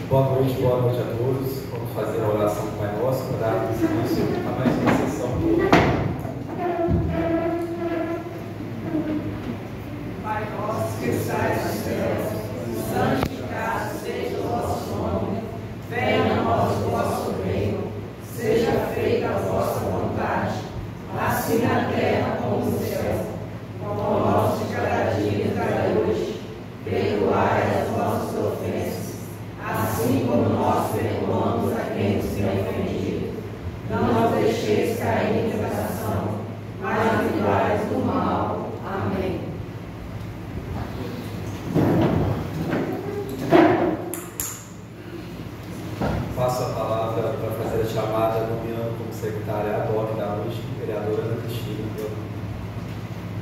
Boa noite a todos. Vamos fazer a oração do Pai Nosso para darmos início a mais uma sessão do Pai nosso que estais nos céus, santificado seja o vosso nome, venha a nós o vosso reino, seja feita a vossa vontade, assim na terra como no céu. O pão nosso de cada dia nos dai hoje, perdoai as nossas ofensas, assim como nós perdoamos a quem nos tem ofendido. Não nos deixeis cair em tentação, mas livrai-nos do mal. Amém. Passo a palavra para fazer a chamada, nomeando como secretária ad hoc da noite, vereadora Ana Cristina.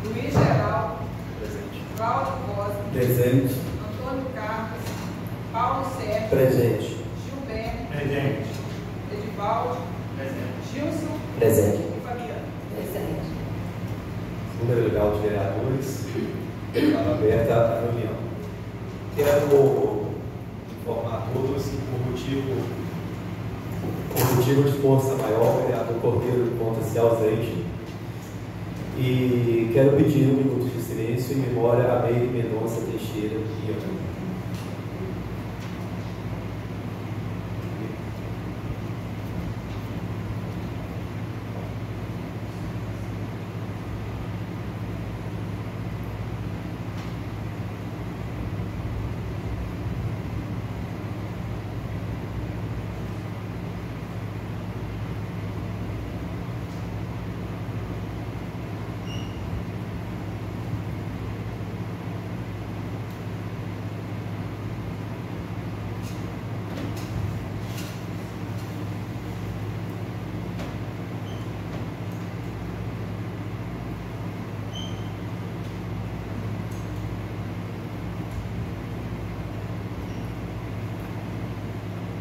Luiz Geraldo, Presente. Valdo Costa, Presente. Antônio Carlos, Paulo Sérgio, Presente. Gilberto, Presente. Edivaldo, Presente. Gilson Presente. e Fabiano. Presente. Número legal de vereadores. Estava aberta a reunião. Quero informar a todos que por motivo de força maior, o vereador Cordeiro encontra-se ausente. E quero pedir um minuto de silêncio em memória a Meire Mendonça Teixeira e Ana.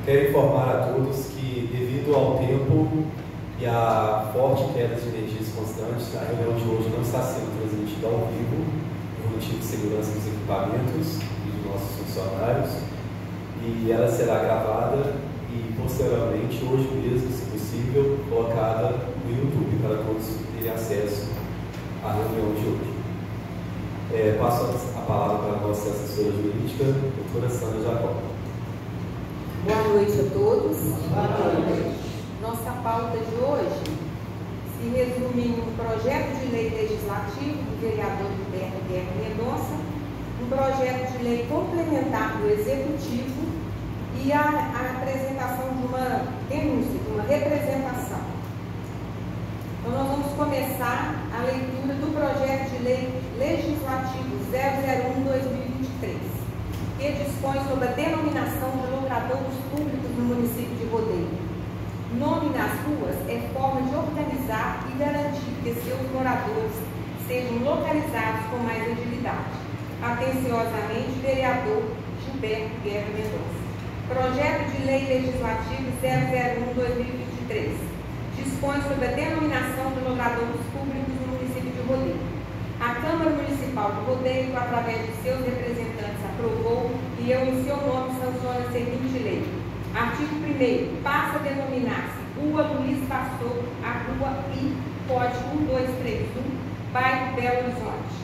Quero informar a todos que, devido ao tempo e à forte queda de energias constantes, a reunião de hoje não está sendo transmitida ao vivo, por motivo de segurança dos equipamentos e de nossos funcionários, e ela será gravada e, posteriormente, hoje mesmo, se possível, colocada no YouTube para todos terem acesso à reunião de hoje. Passo a palavra para a nossa assessora jurídica, doutora Sandra Jacó. Boa noite a todos. Boa noite. Nossa pauta de hoje se resume em um projeto de lei legislativo do vereador Gilberto Guerra Mendonça, um projeto de lei complementar do Executivo e a apresentação de uma denúncia, de uma representação. Então, nós vamos começar a leitura do projeto de lei legislativo 001/2023. que dispõe sobre a denominação de logradouros públicos no município de Rodeio. Nome nas ruas é forma de organizar e garantir que seus moradores sejam localizados com mais agilidade. Atenciosamente, vereador Gilberto Guerra Mendonça. Projeto de Lei Legislativo 001/2023 dispõe sobre a denominação de logradouros públicos no município de Rodeio. A Câmara Municipal de Rodeio, através de seus representantes, aprovou e eu, em seu nome, sanciono a seguinte lei. Artigo 1º. Passa a denominar-se Rua Luiz Passou, a Rua I, código 1231, bairro Belo Horizonte.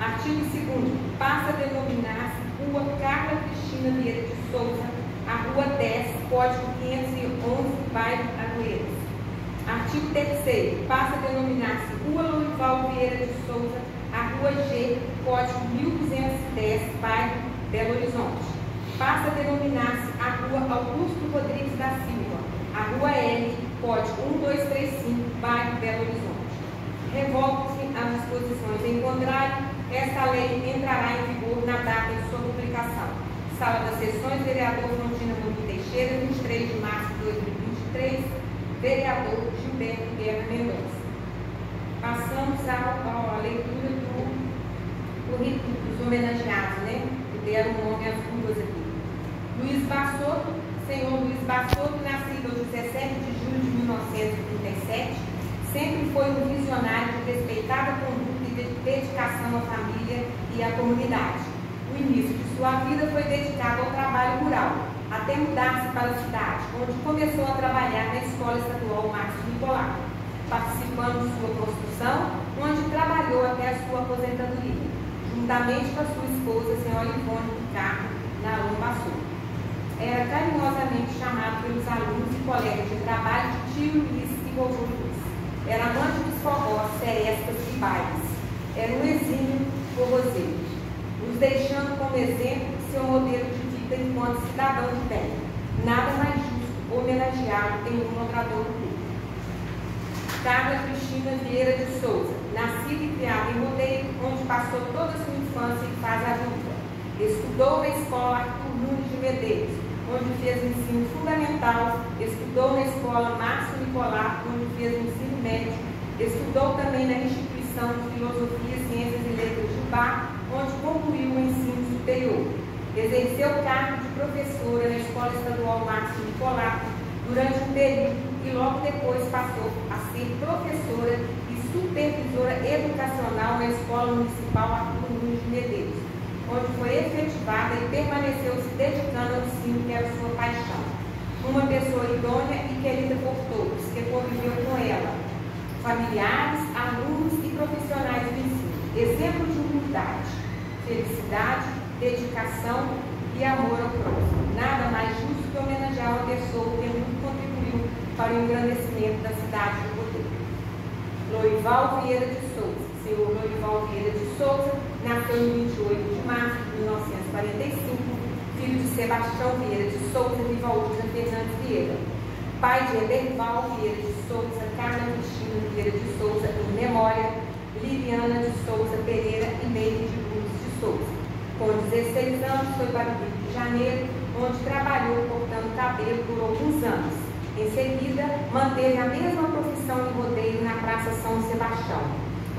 Artigo 2º. Passa a denominar-se Rua Carla Cristina Vieira de Souza, a Rua 10, código 511, bairro Aroeiras. Artigo 3º. Passa a denominar-se Rua Lourival Vieira de Souza, a Rua G, código 1210, bairro Belo Horizonte. Passa a denominar-se a Rua Augusto Rodrigues da Silva, a Rua L, código 1235, bairro Belo Horizonte. Revoga-se as disposições em contrário, esta lei entrará em vigor na data de sua publicação. Sala das Sessões, vereador Frontina Monique Teixeira, 23 de março de 2023. Vereador Gilberto Guerra Mendonça. Passamos à leitura do currículo dos homenageados, né? Que deram nome às ruas aqui. Luiz Bassotto, senhor Luiz Bassotto, nascido em 17 de julho de 1937, sempre foi um visionário de respeitada conduta e de dedicação à família e à comunidade. O início de sua vida foi dedicado ao trabalho rural, até mudar-se para a cidade, onde começou a trabalhar na Escola Estadual Márcio Nicolau, participando de sua construção, onde trabalhou até a sua aposentadoria, juntamente com a sua esposa, senhora Ivone Ricardo, na Lombaçu. Era carinhosamente chamado pelos alunos e colegas de trabalho de tio Luiz e vovô Luiz. Era amante dos forrós, serestas e bailes. Era um exímio forrozeiro, nos deixando como exemplo seu modelo de vida enquanto cidadão de bem. Nada mais justo homenageá-lo em um lavrador público. Carla Cristina Vieira de Souza, nascida e criada em Rodeio, onde passou toda a sua infância e fase adulta. Estudou na escola Arthur Nunes de Medeiros, onde fez o ensino fundamental, estudou na escola Márcio Nicolau, onde fez o ensino médio, estudou também na instituição de Filosofia, Ciências e Letras de Bar, onde concluiu o ensino superior. Exerceu o cargo de professora na Escola Estadual Márcio Nicolau durante um período e logo depois passou a ser professora e supervisora educacional na Escola Municipal Arthur Nunes de Medeiros, onde foi efetivada e permaneceu se dedicando ao ensino, que era sua paixão. Uma pessoa idônea e querida por todos, que conviveu com ela, familiares, alunos e profissionais do ensino. Exemplo de humildade, felicidade, dedicação e amor ao próximo. Nada mais justo que homenagear uma pessoa que muito contribuiu para o engrandecimento da cidade de Rodeio. Lorival Vieira de Souza. Senhor Lorival Vieira de Souza nasceu em 28 de março de 1945, filho de Sebastião Vieira de Souza e Valdir Fernandes Vieira. Pai de Ederval Vieira de Souza, Carla Cristina Vieira de Souza, em memória, Liliana de Souza Pereira e Meire de Luz de Souza. Com 16 anos, foi para o Rio de Janeiro, onde trabalhou cortando cabelo por alguns anos. Em seguida, manteve a mesma profissão em Rodeio na Praça São Sebastião.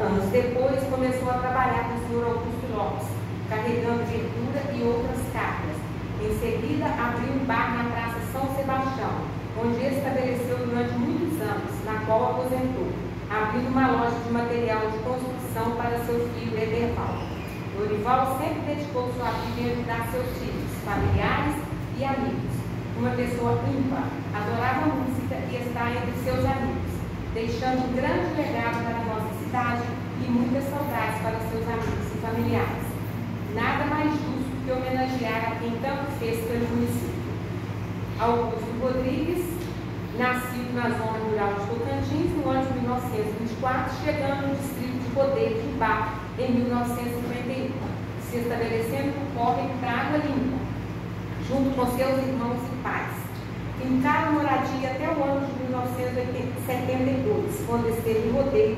Anos depois, começou a trabalhar com o Sr. Augusto Lopes, carregando verdura e outras cargas. Em seguida, abriu um bar na Praça São Sebastião, onde estabeleceu durante muitos anos, na qual aposentou, abrindo uma loja de material de construção para seu filho Ederval. Lorival sempre dedicou sua vida em ajudar seus filhos, familiares e amigos. Uma pessoa ímpar, adorava música e está entre seus amigos, deixando um grande legado para a nossa cidade e muitas saudades para seus amigos e familiares. Nada mais justo que homenagear a quem tanto fez pelo município. Augusto Rodrigues, nascido na zona rural de Tocantins no ano de 1924, chegando no distrito de Rodeio de Bar em 1951, se estabelecendo no córrego Água Limpa, junto com seus irmãos e pais. Fincaram moradia até o ano de 1972, quando esteve em Rodeio,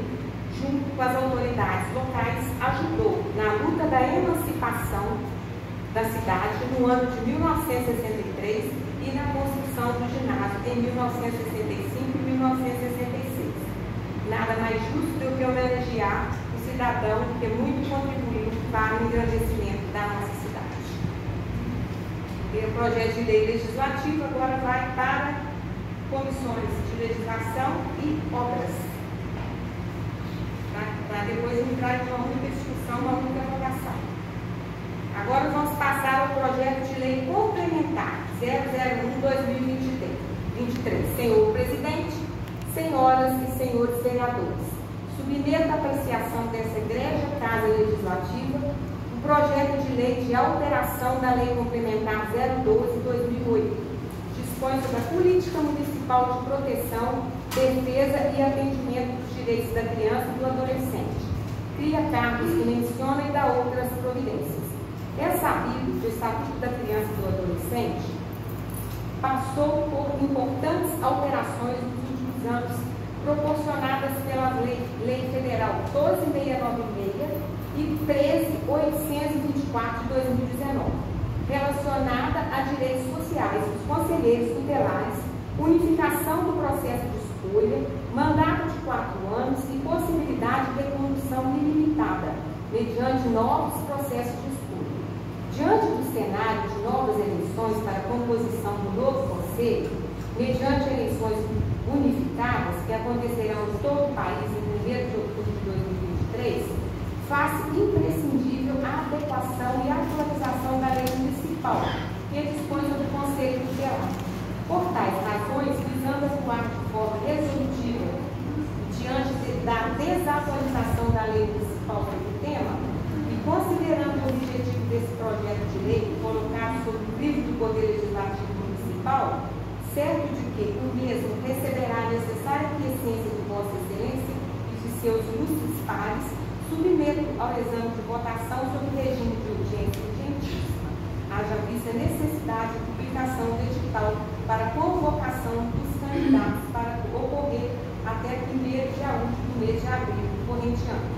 junto com as autoridades locais, ajudou na luta da emancipação da cidade no ano de 1963 e na construção do ginásio em 1965 e 1966. Nada mais justo do que homenagear o cidadão que muito contribuiu para o engrandecimento da nossa cidade. O projeto de lei legislativo agora vai para comissões de legislação e obras, para depois entrar em uma única discussão, uma única votação. Agora vamos passar ao projeto de lei complementar 001/2023. Senhor Presidente, senhoras e senhores vereadores, submeto à apreciação dessa egregia Casa Legislativa o projeto de lei de alteração da Lei Complementar 012/2008, dispõe sobre a política municipal de proteção, defesa e atendimento dos direitos da criança e do adolescente, cria cargos que menciona e dá outras providências. É sabido que o Estatuto da Criança e do Adolescente passou por importantes alterações nos últimos anos, proporcionadas pela Lei Federal 12.696 e 13.824 de 2019, relacionada a direitos sociais dos conselheiros tutelares, unificação do processo de escolha, mandato de 4 anos e possibilidade de condução ilimitada, mediante novos processos de escolha. Diante do cenário de novas eleições para a composição do novo Conselho, mediante eleições unificadas que acontecerão em todo o país em 1º de outubro de 2023, faz imprescindível a adequação e atualização da lei municipal, que dispõe sobre o Conselho Tutelar Por tais razões, visando atuar de forma resolutiva diante da desatualização da lei municipal sobre o tema, e considerando o objetivo desse projeto de lei colocado sob o crivo do Poder Legislativo Municipal, certo de que o mesmo receberá a necessária quiescência de Vossa Excelência e de seus ilustres pares, submeto ao exame de votação sob o regime de urgência urgentíssima, haja vista a necessidade de publicação do edital para convocação dos candidatos para ocorrer até 1º dia útil do mês de abril do corrente ano,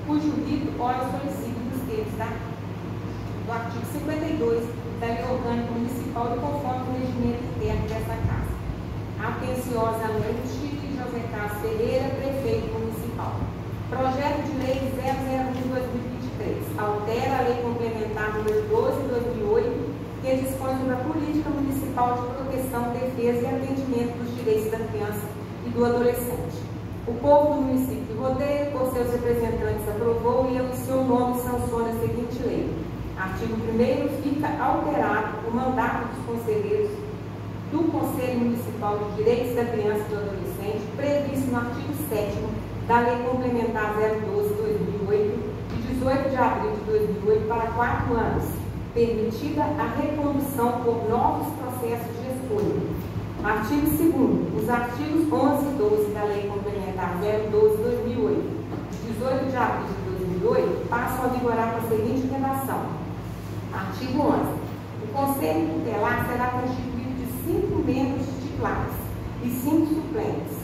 cujo rito ora solicita nos termos do artigo 52 da Lei Orgânica Municipal e conforme o regimento interno desta Casa. Atenciosamente, José Carlos Ferreira, Prefeito Municipal. Projeto de Lei 001/2023 altera a Lei Complementar número 12/2008, que dispõe sobre a política municipal de proteção, defesa e atendimento dos direitos da criança e do adolescente. O povo do município de Rodeio, por seus representantes, aprovou e, em seu nome, sanciona a seguinte lei. Artigo 1º, fica alterado o mandato dos conselheiros do Conselho Municipal de Direitos da Criança e do Adolescente, previsto no artigo 7º da Lei Complementar 012/2008, de 18 de abril de 2008, para 4 anos, permitida a recondução por novos processos de escolha. Artigo 2º. Os artigos 11 e 12 da Lei Complementar 012/2008, de 18 de abril de 2008, passam a vigorar com a seguinte redação. Artigo 11. O Conselho Tutelar será constituído de 5 membros titulares e 5 suplentes,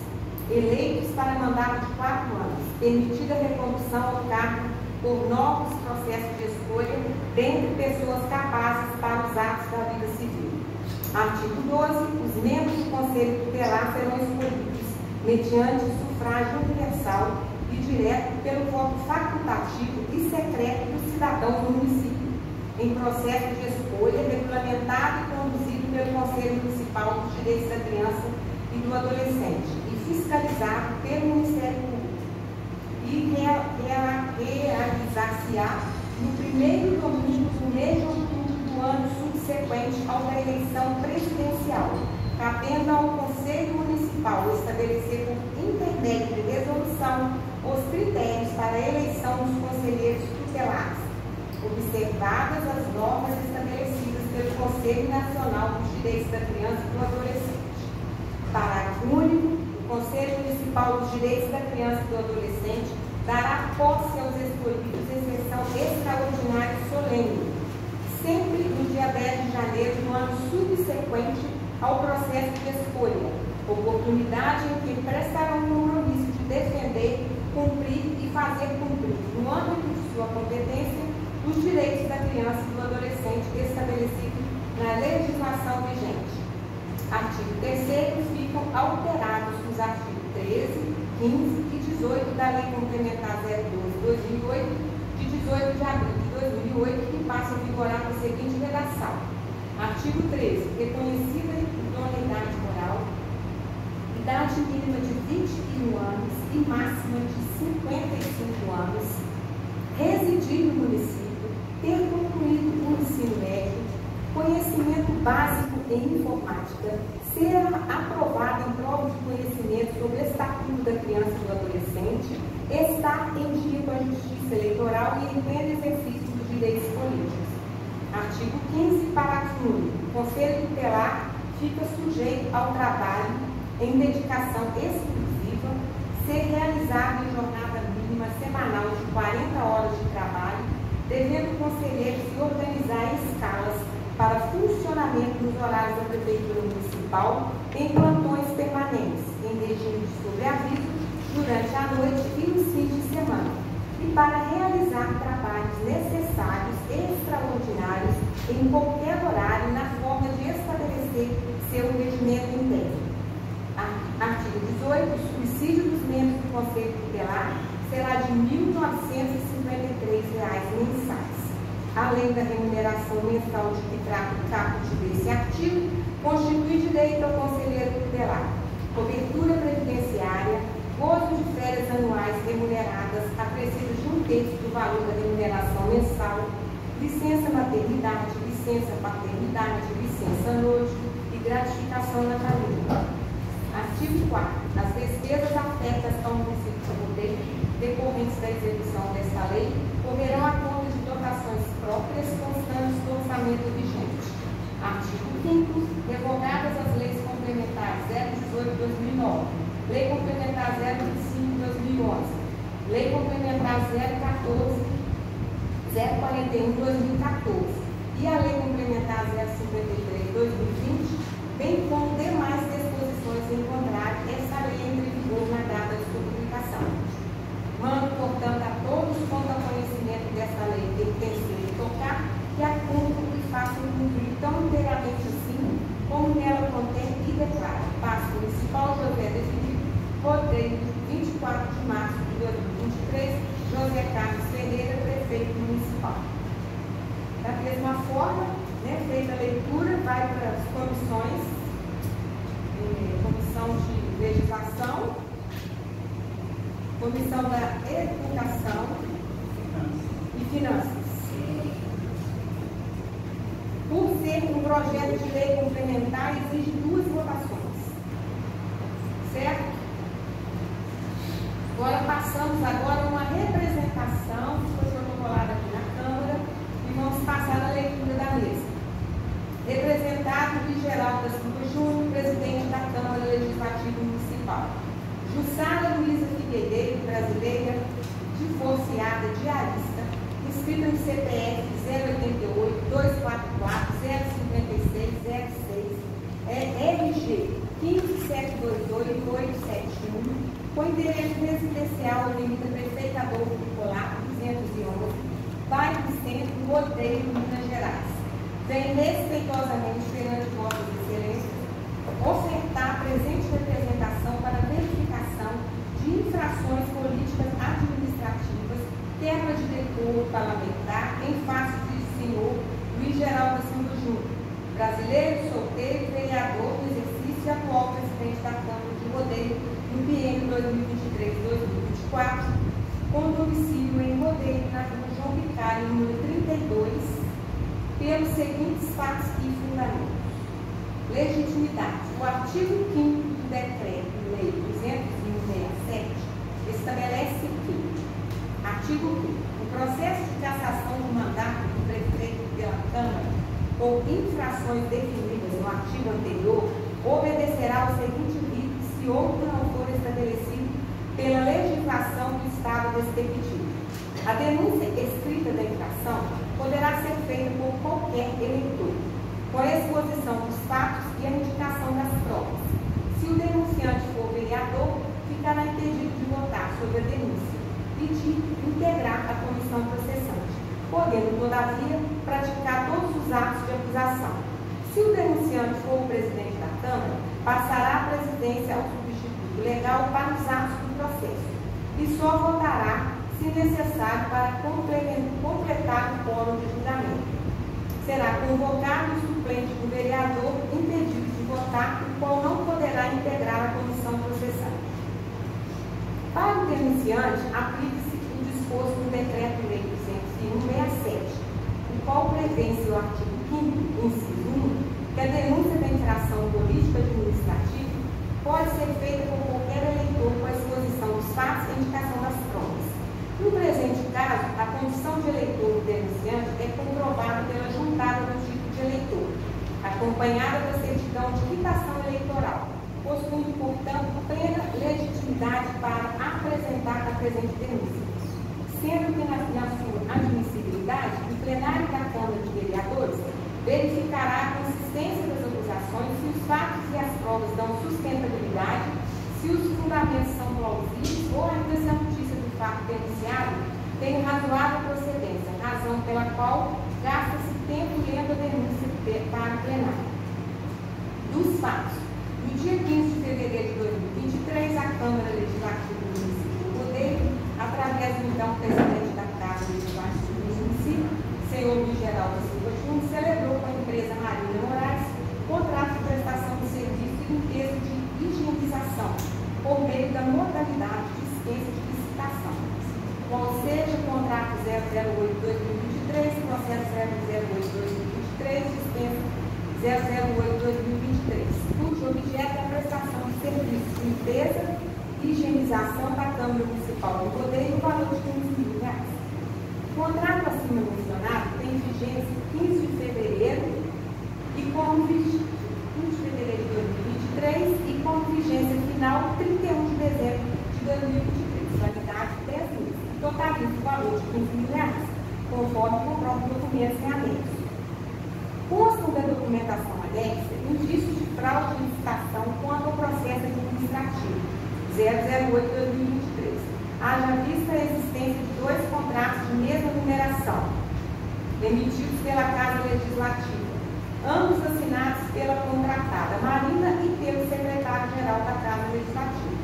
eleitos para mandato de 4 anos, permitida a recondução ao cargo por novos processos de escolha dentre pessoas capazes para os atos da vida civil. Artigo 12. Os membros do Conselho Tutelar serão escolhidos mediante sufrágio universal e direto pelo voto facultativo e secreto dos cidadãos do município, em processo de escolha regulamentado e conduzido pelo Conselho Municipal dos Direitos da Criança e do Adolescente e fiscalizado pelo Ministério Público, e realizar-se-á no primeiro domingo do mês de outubro do ano subsequente ao da eleição presidencial, cabendo ao Conselho Municipal estabelecer por intermédio de resolução os critérios para a eleição dos conselheiros tutelares, observadas as normas estabelecidas pelo Conselho Nacional dos Direitos da Criança e do Adolescente. Parágrafo único. O Conselho Municipal dos Direitos da Criança e do Adolescente dará posse aos escolhidos em sessão extraordinária e solene, sempre no dia 10 de janeiro do ano subsequente ao processo de escolha, oportunidade em que prestarão o compromisso de defender, cumprir e fazer cumprir, no âmbito de sua competência, os direitos da criança e do adolescente estabelecidos na legislação vigente. Artigo 3º. Ficam alterados os artigos 13, 15 e 18 da Lei Complementar 012/2008, de 18 de abril de 2008, que passa a vigorar com a seguinte redação. Artigo 13. Reconhecida a idoneidade moral, idade mínima de 21 anos e máxima de 55 anos, residir no município, ter concluído o ensino médio, conhecimento básico em informática, ser aprovado em prova de conhecimento sobre o estatuto da criança e do adolescente, estar em dia com a justiça eleitoral e em pleno exercício dos direitos políticos. Artigo 15, parágrafo único. O Conselho Tutelar fica sujeito ao trabalho em dedicação exclusiva, ser realizado em jornada mínima semanal de 40 horas de trabalho, devendo o conselheiro se organizar em escalas para funcionamento nos horários da Prefeitura Municipal, em plantões permanentes, em regime de sobreaviso, durante a noite e nos fins de semana, e para realizar trabalhos necessários e extraordinários em qualquer horário, na forma de estabelecer seu regimento interno. Artigo 18. O subsídio dos membros do Conselho Tutelar será de R$ 1.953 mensais. Além da remuneração mensal de que trata o caput desse artigo, constitui direito ao conselheiro tutelar cobertura previdenciária, gozo de férias anuais remuneradas acrescidas de 1/3 do valor da remuneração mensal, licença maternidade, licença paternidade, licença noite e gratificação 4. As despesas afetas ao município de Rodeio, decorrentes da execução desta lei, correrão a conta de dotações próprias constantes do orçamento vigente. Artigo 5º. Revogadas as leis complementares 018/2009, Lei Complementar 025/2011, Lei Complementar 041/2014 e a Lei Complementar 053/2020, bem como demais disposições em contrário, esta lei entra em vigor na data de sua publicação. Mando, portanto, a todos quanto ao conhecimento desta lei que pensem em tocar, que a cumpram e façam cumprir tão inteiramente assim, como nela contém e declara. Paço Municipal José de Filipe, Rodeio, 24 de março de 2023, José Carlos Ferreira, Prefeito Municipal. Da mesma forma, feita a leitura, vai para as comissões, Comissão de Legislação, Comissão da Educação e Finanças. Por ser um projeto de lei complementar, exige 2 votações. Certo? Agora passamos a uma representação que foi protocolada aqui na Câmara e vamos passar a leitura da mesma. Representado Luiz Geraldo da Silva Júnior, presidente da Câmara Legislativa Municipal. Jussara Luísa Figueiredo, brasileira, divorciada, diarista, inscrita no CPF 088 244 056 06, RG 15722 871, com endereço residencial Avenida Prefeito Adolfo Nicolau, 211, bairro Centro, Rodeio, Minas Gerais. Vem respeitosamente perante vossas excelências ofertar a presente representação para verificação de infrações políticas administrativas, quer na diretor parlamentar, em face do senhor Luiz Geraldo da Silva Júnior, brasileiro, solteiro, vereador do exercício e atual presidente da Câmara de Rodeio no biênio 2023-2024, com domicílio em Rodeio, na rua João Vicário, número 32, pelos seguintes fatos e fundamentos. Legitimidade. O artigo 5º do Decreto-Lei 201/67 estabelece que, artigo 5º, o processo de cassação do mandato do prefeito pela Câmara por infrações definidas no artigo anterior obedecerá ao seguinte rito se outro não for estabelecido pela legislação do Estado respectivo. A denúncia escrita da infração poderá ser feita por qualquer eleitor, com a exposição dos fatos e a indicação das provas. Se o denunciante for vereador, ficará impedido de votar sobre a denúncia e de integrar a comissão processante, podendo, todavia, praticar todos os atos de acusação. Se o denunciante for o presidente da Câmara, passará a presidência ao substituto legal para os atos do processo e só votará se necessário para completar o quórum de julgamento. Será convocado o suplente do vereador impedido de votar, o qual não poderá integrar a comissão processante. Para o denunciante, aplique-se o disposto no Decreto-Lei 201/67, o qual prevê em seu artigo 5º, inciso 1, que a denúncia da infração política administrativa pode ser feita por qualquer eleitor com a exposição dos fatos e indicação das provas. No presente caso, a condição de eleitor do denunciante é comprovada pela juntada do título de eleitor, acompanhada da certidão de quitação eleitoral, possuindo, portanto, plena legitimidade para apresentar a presente denúncia. Sendo que na sua admissibilidade, o plenário da Câmara de Vereadores verificará a consistência das acusações, se os fatos e as provas dão sustentabilidade, se os fundamentos são plausíveis ou ainda se a notícia do fato denunciado tem razoável procedência, razão pela qual gasta-se tempo lendo a denúncia para o plenário. Dos fatos, no dia 15 de fevereiro de 2023, a Câmara Legislativa do município de Rodeio, através do então presidente da Casa Legislativa do município, senhor Luiz Geraldo da Silva Júnior, celebrou com a empresa Marina Moraes contrato de prestação de serviço de limpeza de higienização, por meio da modalidade de dispensa de licitação, qual seja o contrato 008-2023, processo 008-2023, dispensa 008-2023, cujo objeto é a prestação de serviços limpeza e higienização da Câmara Municipal do Rodeio, no valor de R$15 mil. O contrato acima mencionado tem vigência 15 de fevereiro de 2023 e com vigência final 31 de dezembro de 2023, validade de 10 meses. Totaliza o valor de R$15 mil, conforme comprova o documento em anexo. Constam da documentação anexa indícios de fraude de licitação quanto ao processo administrativo 008-2023. Haja vista a existência de 2 contratos de mesma numeração, emitidos pela Casa Legislativa, ambos assinados pela contratada Marina e pelo secretário-geral da Casa Legislativa,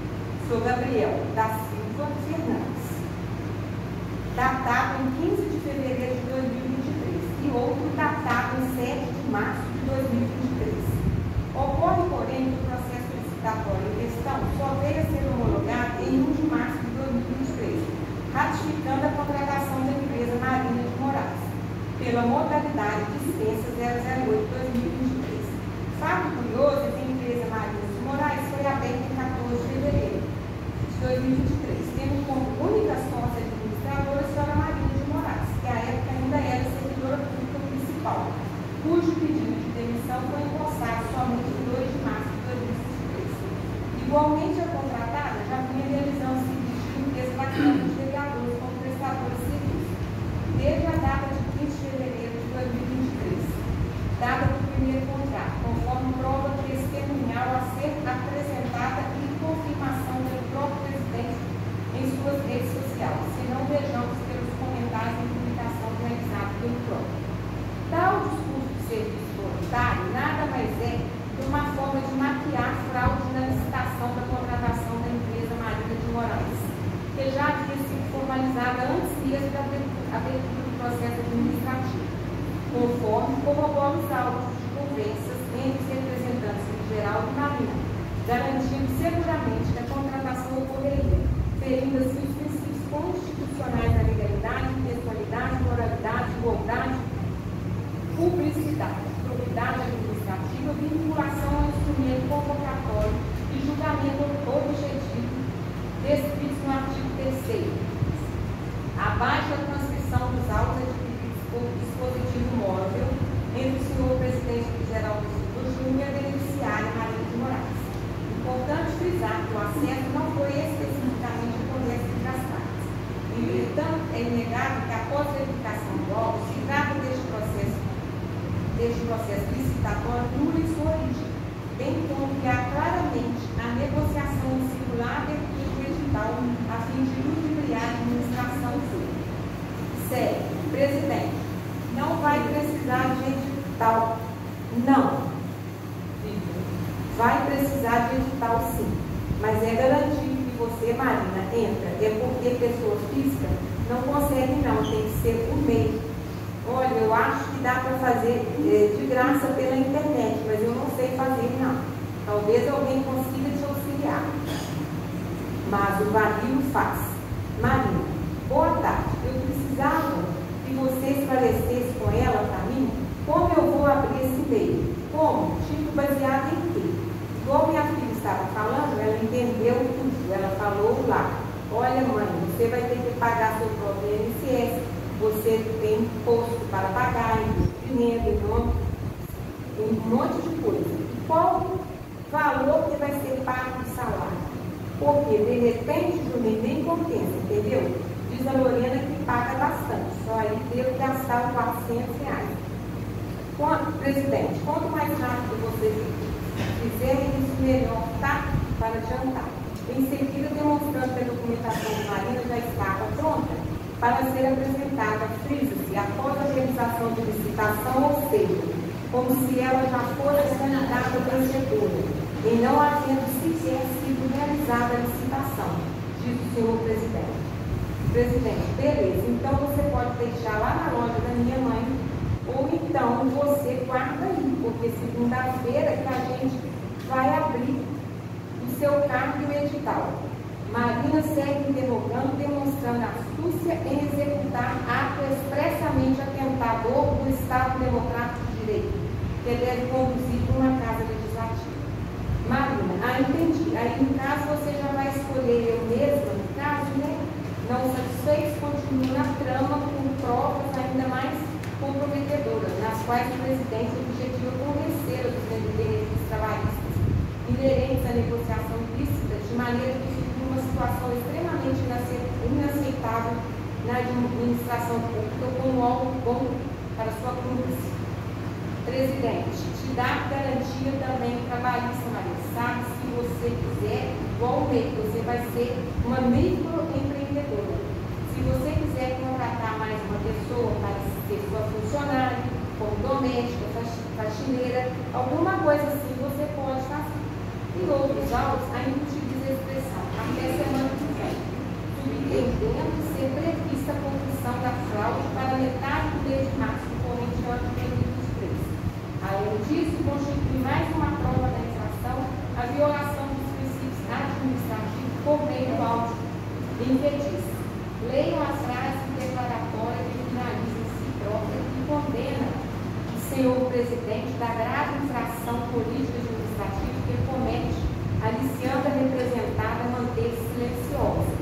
Sr. Gabriel da Silva Fernandes, datado em 15 de fevereiro de 2023 e outro datado em 7 de março de 2023. Ocorre, porém, que o processo licitatório em questão só veio a ser homologado em 1 de março de 2023, ratificando a contratação da empresa Marina de Moraes, pela modalidade dispensa 008-2023. Fato curioso é que a empresa Marina de Moraes foi aberta em 14 de fevereiro de 2023, tendo como única sócia administradora a senhora Marina de Moraes, que à época ainda era servidora pública municipal, cujo pedido de demissão foi empossado somente em 2 de março de 2023. Igualmente, a contratada já vinha realizando serviço de limpeza da Câmara dos Vereadores como prestadora de serviço, desde a data de 15 de fevereiro de 2023, data do primeiro contrato, conforme prova testemunhal a ser apresentada e confirmação pelo próprio presidente em suas redes sociais, se não vejamos pelos comentários e publicação realizados pelo próprio. Tal discurso de serviço voluntário nada mais é que uma forma de maquiar fraude na licitação da contratação da empresa Marina de Moraes, que já havia sido formalizada antes mesmo da abertura do processo administrativo, conforme corroboram os autos de conversas entre os representantes do geral e Marina, garantindo seguramente que a contratação ocorreria, ferindo assim os princípios constitucionais da legalidade, impessoalidade, moralidade, igualdade, publicidade, probidade administrativa, vinculação ao instrumento convocatório e julgamento objetivo descritos no artigo 3º. Abaixo a transcrição dos autos adquiridos por dispositivo móvel entre o senhor presidente geral do Júnior e a beneficiária Marina de Moraes. Importante frisar que o acesso não foi especificamente o conversa entre as partes. Entretanto, é inegável que após a verificação do auto, se trata deste processo licitatório nulo em sua origem, bem como que há claramente a negociação circular abertura do edital a fim de ludibriar a administração pública. Sério, presidente, não vai precisar de edital. Não. Vai precisar de edital sim, mas é garantido que você, Marina, entra. É porque pessoa física não consegue não, tem que ser por meio. Olha, eu acho que dá para fazer de graça pela internet, mas eu não sei fazer não. Talvez alguém consiga te auxiliar. Mas o Vario faz. Marina, boa tarde. Eu precisava que você esclarecesse com ela para mim como eu vou abrir esse e-mail. Como? Tipo baseado em quê? Igual minha filha estava falando, ela entendeu tudo. Ela falou lá, olha mãe, você vai ter que pagar seu próprio INSS, você tem imposto para pagar, investimento, um monte de coisa. Qual o valor que vai ser pago no salário? Porque de repente, Juninho, nem compensa, entendeu? Diz a Lorena que paga bastante, só aí devo gastar R$400. Presidente, quanto mais rápido você fizer, isso melhor, tá? Para adiantar. Em seguida, demonstrando que a documentação de Marina já estava pronta para ser apresentada, frisa-se, após a realização de licitação, ou seja, como se ela já fosse candidata vencedora, e não havendo sequer sido realizada a licitação, diz o senhor presidente. Presidente, beleza, então você pode deixar lá na loja da minha mãe, ou então você guarda aí, porque segunda-feira que a gente vai abrir o seu cargo e o edital. Marina segue interrogando, demonstrando astúcia em executar ato expressamente atentador do Estado Democrático de Direito, que deve conduzir para uma casa legislativa. Marina, entendi. aí no caso você já vai escolher eu mesma, no caso, né? Não satisfeitos, continuam na trama com provas ainda mais comprometedoras, nas quais o presidente objetiva convencer os benefícios trabalhistas inerentes à negociação ilícita, de maneira que fique uma situação extremamente inaceitável na administração pública como algo bom para sua cúmplice. Presidente, te dá garantia também trabalhista, Maria. Sabe, se você quiser, igual o MEI, você vai ser uma microempreendedora. Se você quiser contratar mais uma pessoa para ser sua funcionária, como doméstica, faxineira, alguma coisa assim você pode fazer. E outros autos ainda utiliza a expressão até semana que vem, subentendendo ser prevista a conclusão da fraude para metade do mês de março do corrente ano de 2023. Além disso, constitui mais uma prova da infração a violação dos princípios administrativos por meio do auto impedido. Leiam as frases declaratórias que finalizam em si própria e condena o senhor presidente da grave infração política administrativa que comete, aliciando a representada a manter-se silenciosa.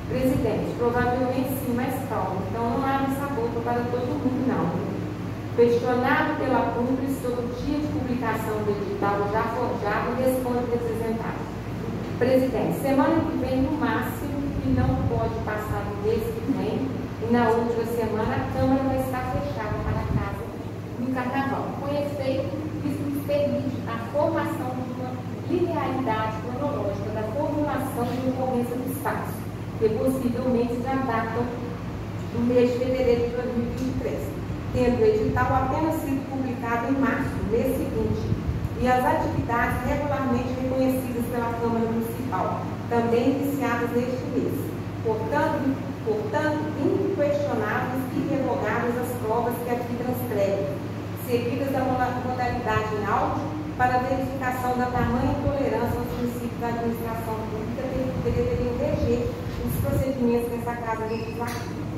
Presidente, provavelmente sim, mas calma, então não abre essa boca para todo mundo, não. Questionado pela cúmplice sobre o dia de publicação do edital já forjado, responde o representado. Presidente, semana que vem, no máximo, e não pode passar no mês que vem, e na última semana a Câmara vai estar fechada para casa no Carnaval. Com efeito, isso nos permite a formação de uma linearidade cronológica da formulação de ocorrência do espaço, que possivelmente já datam do mês de fevereiro de 2023. Tendo o edital apenas sido publicado em março, mês seguinte, e as atividades regularmente reconhecidas pela Câmara Municipal, também iniciadas neste mês. Portanto, inquestionáveis e irrevogáveis as provas que aqui transcrevem, seguidas da modalidade em áudio, para verificação da tamanha intolerância aos princípios da administração pública que deveriam reger os procedimentos nessa Casa Legislativa.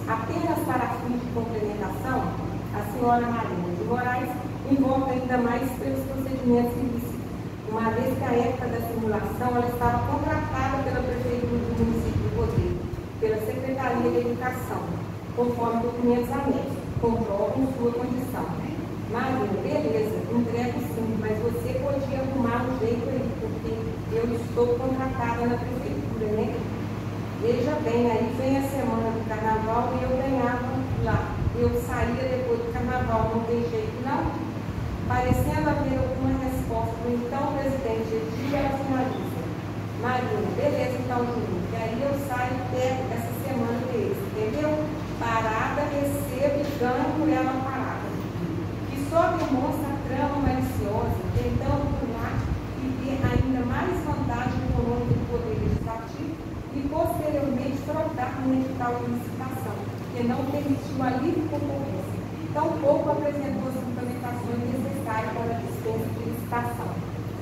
Apenas para fins de complementação, a senhora Marina de Moraes envolve ainda mais pelos procedimentos ilícitos, uma vez que a época da simulação ela estava contratada pela Prefeitura do município de Rodrigo, pela Secretaria de Educação, conforme documentos anexos, comprovam sua condição. Marina, beleza, entrego sim, mas você podia arrumar um jeito aí, porque eu estou contratada na Prefeitura, né? Veja bem, aí vem a semana do Carnaval e eu ganhava lá. Eu saía depois do Carnaval, não tem jeito não. Parecendo haver alguma resposta do então presidente Edir, ela finaliza. Marina, beleza então, Juninho, que aí eu saio perto essa semana deles, entendeu? Parada, recebo e ganho por ela parada. Que só demonstra a trama maliciosa, tentando burlar e ter ainda mais vantagem econômica do poder legislativo e posteriormente fraudar no edital de licitação, que não permitiu a livre concorrência. Tampouco apresentou as implementações necessárias para a dispensa de licitação.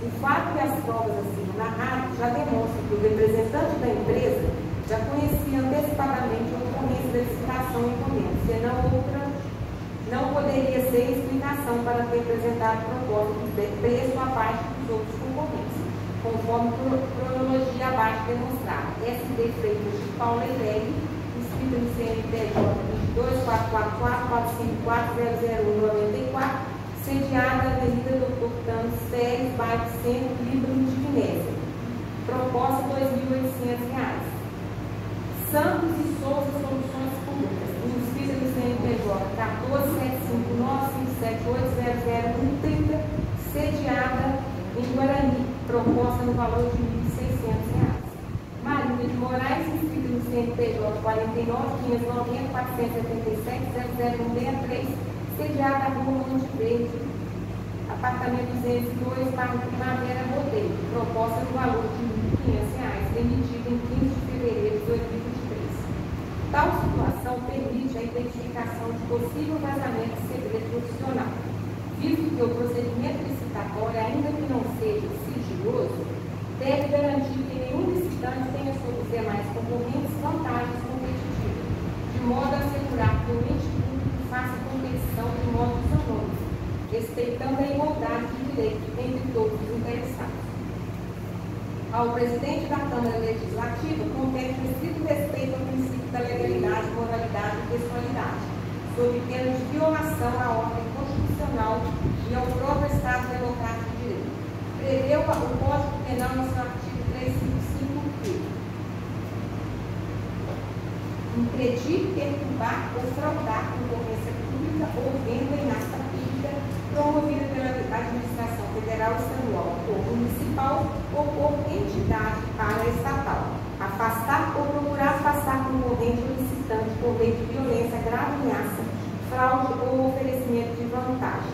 O fato de as provas assim narradas já demonstra que o representante da empresa já conhecia antecipadamente a ocorrência da licitação e encomenda, senão outra não poderia ser explicação para ter apresentado proposta de preço abaixo dos outros concorrentes, conforme cronologia abaixo demonstrada. SD Freitas de Paula Elegre, escrita no CNPJ 22.444.454.001.94, sediada na Avenida Dr. Tano Séries, bairro Centro, Líbano de Vinésia. Proposta R$ 2.800. Santos e Souza Soluções Públicas, inscrita no CNPJ 14.757.800.130, sediada em Guarani. Proposta no valor de R$ 1.600. Marina de Moraes, inscrita no CNPJ 49.590.477.001.63, sediada na Rua Monte Verde, apartamento 202, bairro Primavera Rodeio. Proposta no valor de R$ 1.500, emitida em 15 de fevereiro de 2023. Tal situação permite a identificação de possível vazamento de segredo profissional, visto que o procedimento licitatório, ainda que não seja sigiloso, deve garantir que nenhum licitante tenha sobre os demais concorrentes vantagens competitivas, de modo a assegurar que o ente público faça competição de modo isonômico, respeitando a igualdade de direitos entre todos os interessados. ao presidente da Câmara Legislativa compete estrito respeito ao princípio da legalidade, moralidade e pessoalidade, sob pena de violação à ordem constitucional e ao próprio Estado Democrático de Direito. Preveu o Código Penal no seu artigo 355 que impedir, perturbar ou fraudar concorrência pública ou venda em asta pública promovida pela administração federal, estadual ou municipal ou por entidade paraestatal. Afastar ou procurar afastar concorrente ou licitante por meio de violência, grave ameaça, fraude ou oferecimento de vantagem.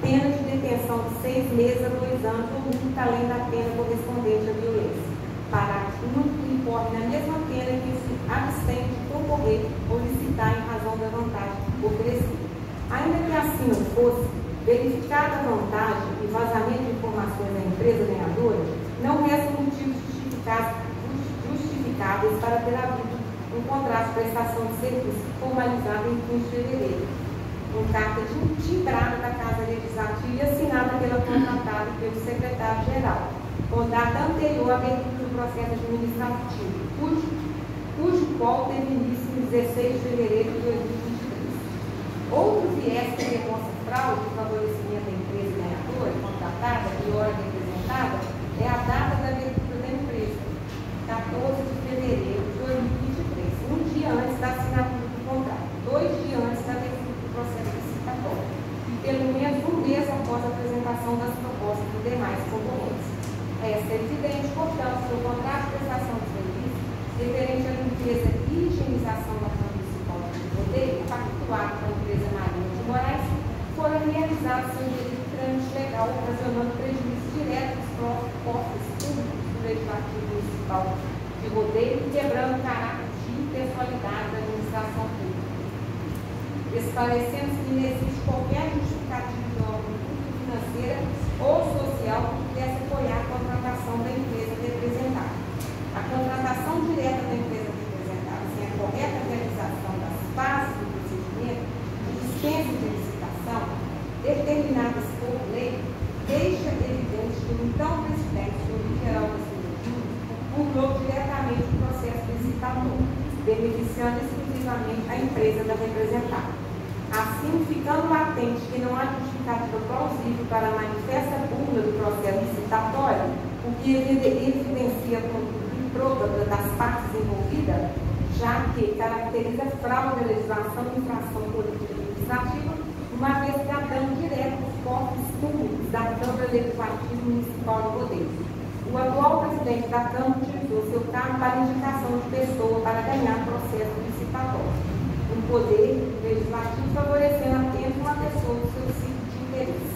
Pena de detenção de 6 meses a 2 anos ou multa além da pena correspondente à violência. Parágrafo único, que incorre na mesma pena que se abstém de concorrer ou licitar em razão da vantagem oferecida. Ainda que assim não fosse, verificada a vantagem e vazamento de informações da empresa ganhadora, não restam motivos justificáveis para ter havido um contrato de prestação de serviço formalizado em 15 de fevereiro, com carta timbrada da Casa Legislativa e assinada pela contratada e pelo secretário-geral, com data anterior à abertura do processo administrativo, cujo qual teve início em 16 de fevereiro de 2023. Outro viés que demonstra fraude e favorecimento da empresa ganhadora, contratada e hora representada é a data da abertura da empresa, 14 de fevereiro de 2023, um dia antes da assinatura do contrato, 2 dias antes da abertura do processo licitatório e pelo menos um mês após a apresentação das propostas dos demais concorrentes. Esta é evidente, portanto, que o contrato de prestação de serviço referente à limpeza e higienização da Câmara Municipal de Rodeio, pactuado com a empresa Marinha de Moraes, foram realizados sem devido trâmite legal, ocasionando prejuízo direto aos cofres públicos do Legislativo Municipal de Rodeio e quebrando o caráter de impessoalidade da administração pública. Esclarecendo que não existe qualquer justificativa de ordem financeira ou social que pudesse apoiar a contratação da empresa representada. A contratação direta da empresa representada, sem a correta realização das fases do procedimento de dispensa de licitação, determinadas por lei, deixa evidente que o então presidente do Geral da Assembleia pulou diretamente o processo licitatório, beneficiando exclusivamente a empresa da representada. Assim, ficando latente que não há justificativa plausível para a manifesta burla do processo licitatório, o que evidencia a improbidade das partes envolvidas, já que caracteriza fraude da legislação e infração política administrativa, uma vez que há dano direto aos cofres públicos da Câmara Legislativa Municipal de Rodeio. O atual presidente da Câmara utilizou seu cargo para indicação de pessoa para ganhar processo licitatório. Um poder legislativo favorecendo apenas uma pessoa do seu ciclo de interesse.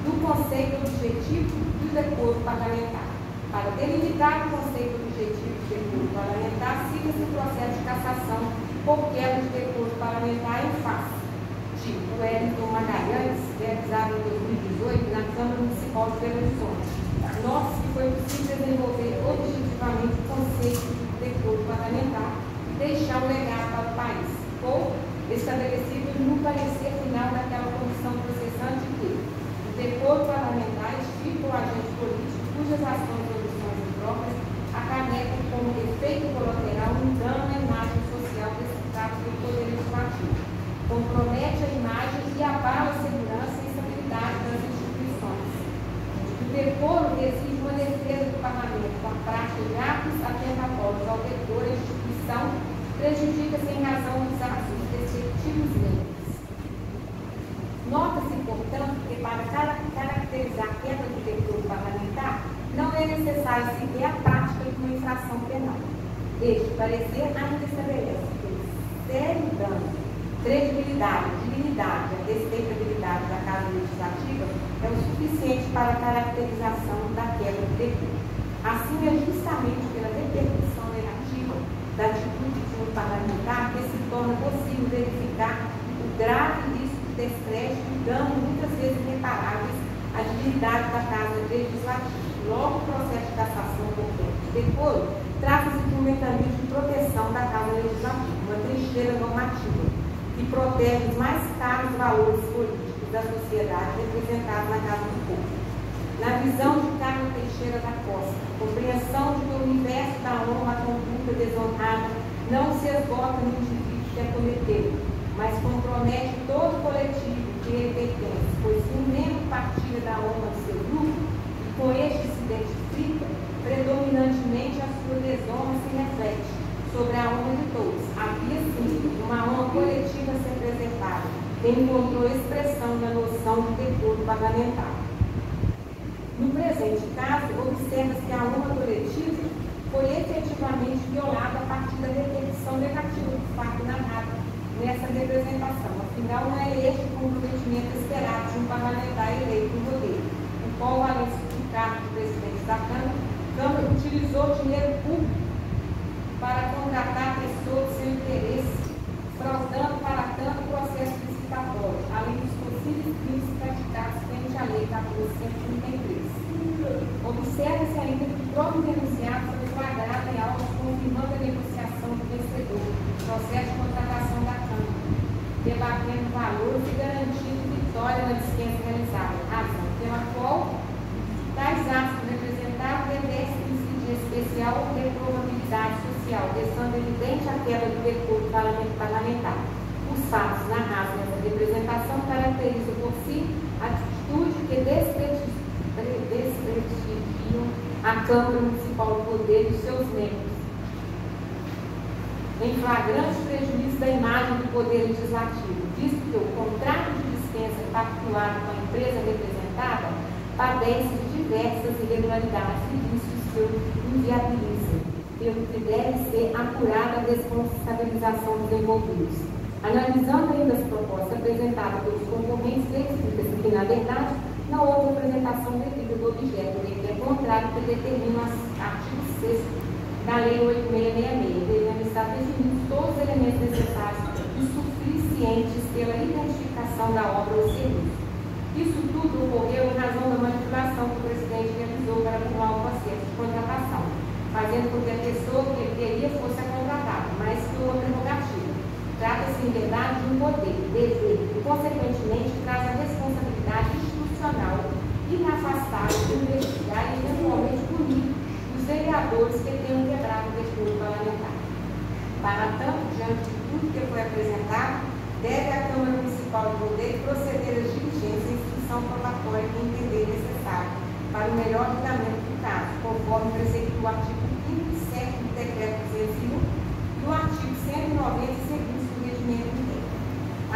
Do conceito objetivo do decoro parlamentar. Para delimitar o conceito objetivo do decoro parlamentar, siga-se o processo de cassação por quebra de decoro parlamentar em face de Wellington Magalhães, realizado em 2018 na Câmara Municipal de Belo Horizonte. Nota-se que foi possível desenvolver objetivamente o conceito de decoro parlamentar e deixar um legado para o país, ou estabelecido no parecer final daquela comissão processante que o decoro parlamentar estipula o agente político cujas ações ou omissões impróprias acarretam como efeito colateral um dano à imagem social desfrutado pelo Poder Legislativo, compromete a imagem e abala a segurança e estabilidade das instituições. O decoro exige uma defesa do parlamento com a prática de atos atentatórios ao decoro e instituição, prejudica-se em razão dos atos dos respectivos limites. Nota-se, portanto, que para caracterizar a quebra do decoro parlamentar, não é necessário seguir a prática de uma infração penal. Este parecer ainda estabelece que o sério dano, credibilidade, dignidade e respeitabilidade da Casa Legislativa é o suficiente para a caracterização da quebra do decoro. Assim, é justamente pela repercussão negativa da atitude de um parlamentar que se torna possível verificar o grave risco de descrédito e dano muitas vezes irreparáveis à dignidade da Casa Legislativa. Logo, o processo de cassação por tempo de decoro trata-se de um mecanismo de proteção da Casa Legislativa, uma trincheira normativa que protege os mais caros valores políticos da sociedade representados na Casa do Povo. Na visão de Carlos Teixeira da Costa. Compreensão de que o universo da honra, a conduta desonrada, não se esgota no indivíduo que a cometeu, mas compromete todo o coletivo que ele pertence, pois se um membro partilha da honra do seu grupo e com este se identifica, predominantemente a sua desonra se reflete sobre a honra de todos. Havia, sim, uma honra coletiva a ser preservada, que encontrou expressão na noção de decoro parlamentar. No presente caso, observa-se que a honra coletiva foi efetivamente violada a partir da repetição negativa do fato narrado nessa representação. Afinal, não é este o comprometimento esperado de um parlamentar eleito no poder, o qual, além do cargo de presidente da Câmara, utilizou dinheiro público para contratar pessoas de seu interesse, fraudando para tanto o processo licitatório, além dos possíveis crimes praticados frente à Lei 1433. Observa-se ainda que o próprio denunciado foi flagrado em autos confirmando a negociação do vencedor, processo de contratação da Câmara, debatendo valores e garantindo vitória na dispensa realizada, razão pela qual tais atos representados revestem de especial reprovabilidade social, deixando evidente a quebra do decoro parlamentar. Os fatos narrados nessa representação caracterizam por si a atitude que desprestigiam a Câmara Municipal do Poder e seus membros, em flagrante prejuízo da imagem do Poder Legislativo, visto que o contrato de dispensa pactuado com a empresa representada padece de diversas irregularidades e vícios que o inviabilizam, pelo que deve ser apurada a responsabilização dos envolvidos. Analisando ainda as propostas apresentadas pelos concorrentes, verifica-se que, na verdade, não houve apresentação devida do objeto, que é contrário que determina o artigo 6º da Lei 8666, devendo estar definidos todos os elementos necessários e suficientes pela identificação da obra ou serviço. Isso tudo ocorreu em razão da manipulação que o presidente realizou para burlar o processo de contratação, fazendo com que a pessoa que ele queria fosse a contratada, mas que uma prerrogativa. Trata-se, em verdade, de um poder, dever, e, consequentemente, traz a responsabilidade institucional inafastável de investigar e, eventualmente, punir os vereadores que tenham quebrado o decoro parlamentar. Para tanto, diante de tudo que foi apresentado, deve a Câmara Municipal do Poder proceder às diligências e instrução probatória que entender necessário para o melhor julgamento do caso, conforme precepto o artigo 5º e 7º do Decreto 201 e o artigo 190 seguintes do Regimento Interno.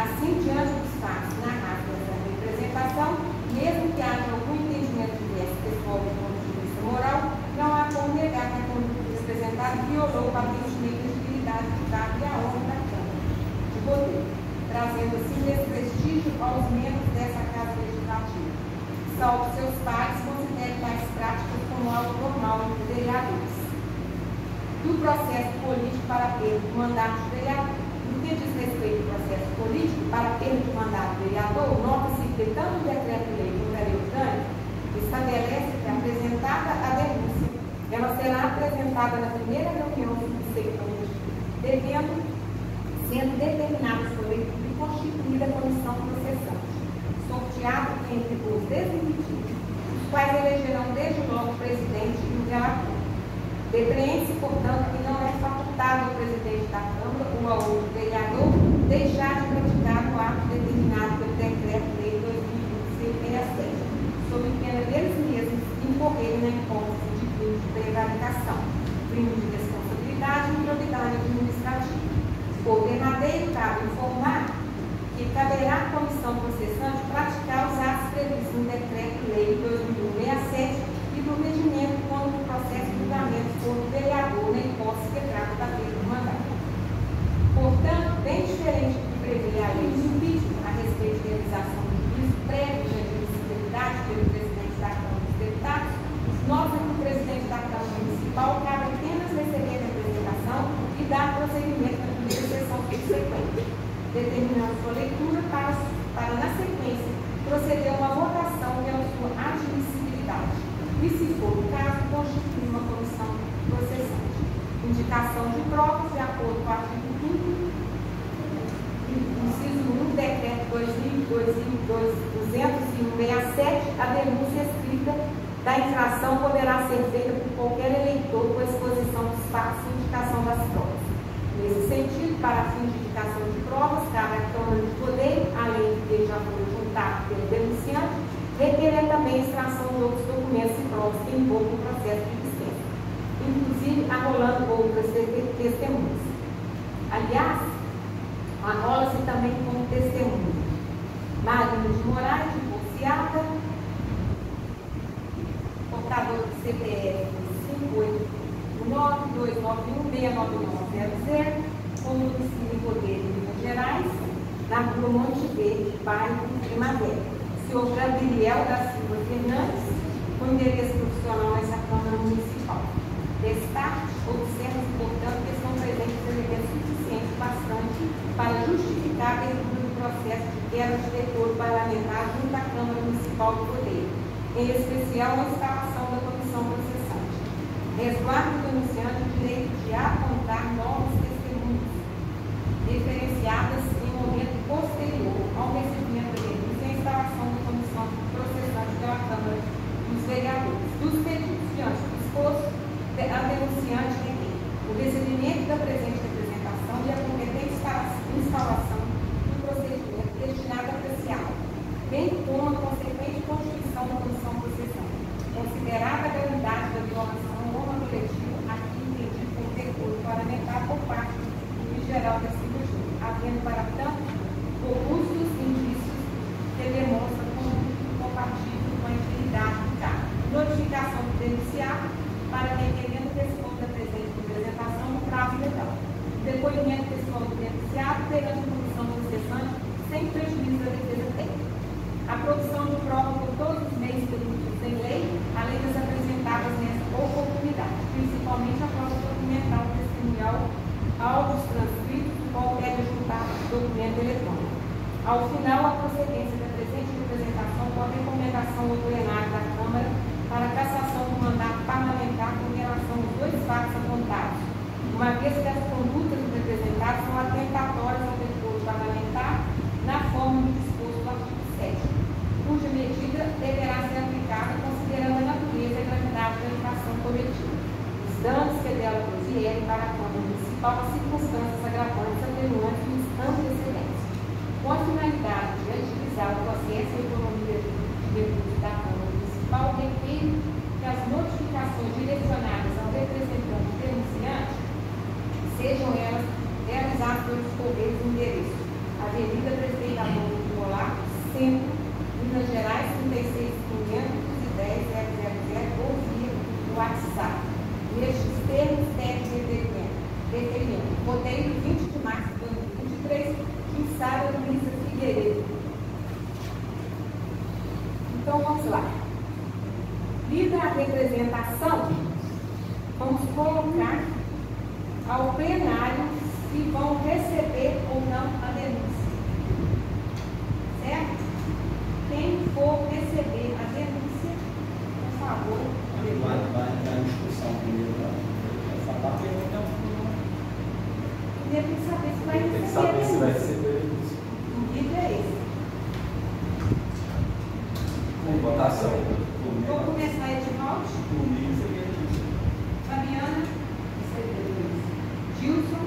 Assim, diante dos fatos narrados nessa representação, mesmo que haja algum entendimento diverso pessoal do ponto de vista moral, não há como negar que a conduta representada violou patentemente a dignidade do cargo e a honra da Câmara de Poder, trazendo assim desprestígio aos membros dessa Casa Legislativa. Salvo seus pares, considere tais práticas como algo normal entre vereadores. Do processo político para perda do mandato de vereador. No que diz respeito ao processo político para perda do mandato de vereador, nota-se que tanto o decreto-lei como a lei orgânica estabelece que, apresentada a denúncia, ela será apresentada na primeira reunião subsequente, sendo determinada sua leitura e constituída a comissão processante, sorteada entre os desinvestidos, os quais elegerão desde logo o presidente e o relator. Depreende-se, portanto, que não é facultado ao presidente da Câmara ou ao outro vereador deixar de praticar o ato determinado pelo Decreto-Lei 2020-67, sob pena deles mesmos incorrerem na hipótese de crime de prevaricação, crime de responsabilidade e improbidade administrativa. Por derradeiro, cabe informar que caberá à comissão processante praticar os atos previstos no Decreto-Lei 2001-67 e do regimento quando o processo de julgamento for do vereador na hipótese que trata da perda do mandato. Portanto, bem diferente do que prevê a lei de impeachment a respeito de realização do juízo prévio de admissibilidade pelo presidente da Câmara dos Deputados, nota que o presidente da Câmara Municipal cabe apenas receber a representação e dar prosseguimento na primeira sessão subsequente, determinando sua leitura para na sequência, proceder a uma votação pela sua admissibilidade. E, se for o caso, constituir uma comissão processante. Indicação de provas, de acordo com o artigo 5º, inciso 1 do Decreto 201-67, a denúncia escrita da infração poderá poderá ser feita por qualquer eleitor com exposição dos fatos e indicação das provas. Nesse sentido, para fim de indicação de provas, cabe à Câmara de Poder, além do que já foi juntado pelo denunciante, requerer também a extração de outros documentos e provas que envolvam o processo de dispensa, inclusive arrolando outras testemunhas. Aliás, arrola-se também como testemunha Magno de Moraes, divorciada, portador do CPF 5892916990, com domicílio em Poder, Minas Gerais, na rua Monte Verde, bairro Primavera. Senhor Gabriel da Silva Fernandes, com endereço profissional nessa Câmara Municipal. Destaque, observa-se, portanto, que estão presentes elementos suficientes bastante para justificar a abertura do processo de quebra de decoro parlamentar junto à Câmara Municipal do Poder, em especial a instalação da comissão processante. Resguarda o denunciante o direito de apontar novas testemunhas, referenciadas em momento posterior ao recebimento da denúncia e a instalação da comissão processante pela Câmara dos Vereadores. Dos pedidos diante do exposto, a denunciante requer o recebimento da presente representação e a competente instalação do procedimento destinado a apreciá-la, bem como a consequente constituição da comissão processante, considerada a gravidade da violação norma coletiva aqui entendido como decoro parlamentar por parte do juiz geral da cirurgia, havendo para tanto robustos indícios que demonstram conduta compatível com a integridade do caso. Notificação do denunciado para que requerendo responda a presente representação no prazo legal. Depoimento pessoal do denunciado perante a comissão processante sem prejuízo da defesa técnica. A produção de prova por todos os meios permitidos em lei, além das apresentadas nessa oportunidade, principalmente a prova documental testemunhal, áudios transcritos e qualquer resultado do documento eletrônico. Ao final, a procedência da presente representação com a recomendação ao plenário da Câmara para a cassação do mandato parlamentar com relação aos dois fatos apontados, uma vez que as condutas dos representados são atentatórias ao decoro parlamentar na forma do disposto do artigo 7, cuja medida deverá ser aplicada considerando a natureza e a gravidade da infração cometida, os danos que dela provierem para a Câmara Municipal, as circunstâncias agravantes atenuantes e os antecedentes, com a finalidade de agilizar o processo e a economia de recursos da Câmara Municipal, requer que as notificações direcionadas ao representante denunciante sejam elas realizadas pelos Correios do endereço Avenida Presidente Adolfo de Molato, Centro, Minas Gerais, 36.510.000 ou via WhatsApp. Nestes termos, deve requerimento. Roteiro 20 de março de 2023, Jussara Luísa Figueiredo. Então, vamos lá. Lida a representação, vamos colocar ao plenário se vão receber ou não a denúncia. Certo? Quem for receber a denúncia, por favor. Vai entrar em discussão primeiro. Tem que saber se vai receber. Tem que saber se vai receber a denúncia. O vídeo é esse. Votação. Vou começar, Edivaldo. Fabiana. Gilson.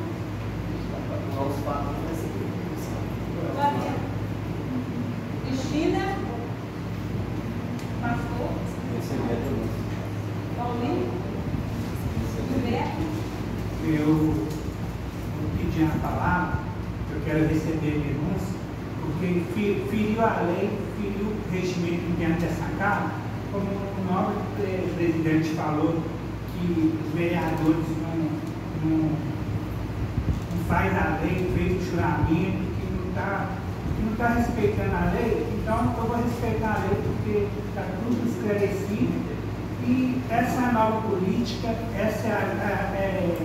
Fabiana. Cristina. Pastor. Paulinho. Gilberto. Eu pedi a palavra, eu quero receber a denúncia, porque feriu a lei, feriu o regimento interno dessa Casa, como o novo presidente falou, que os vereadores não faz a lei, fez o juramento, que não está respeitando a lei. Então eu vou respeitar a lei porque está tudo esclarecido. E essa nova política, essa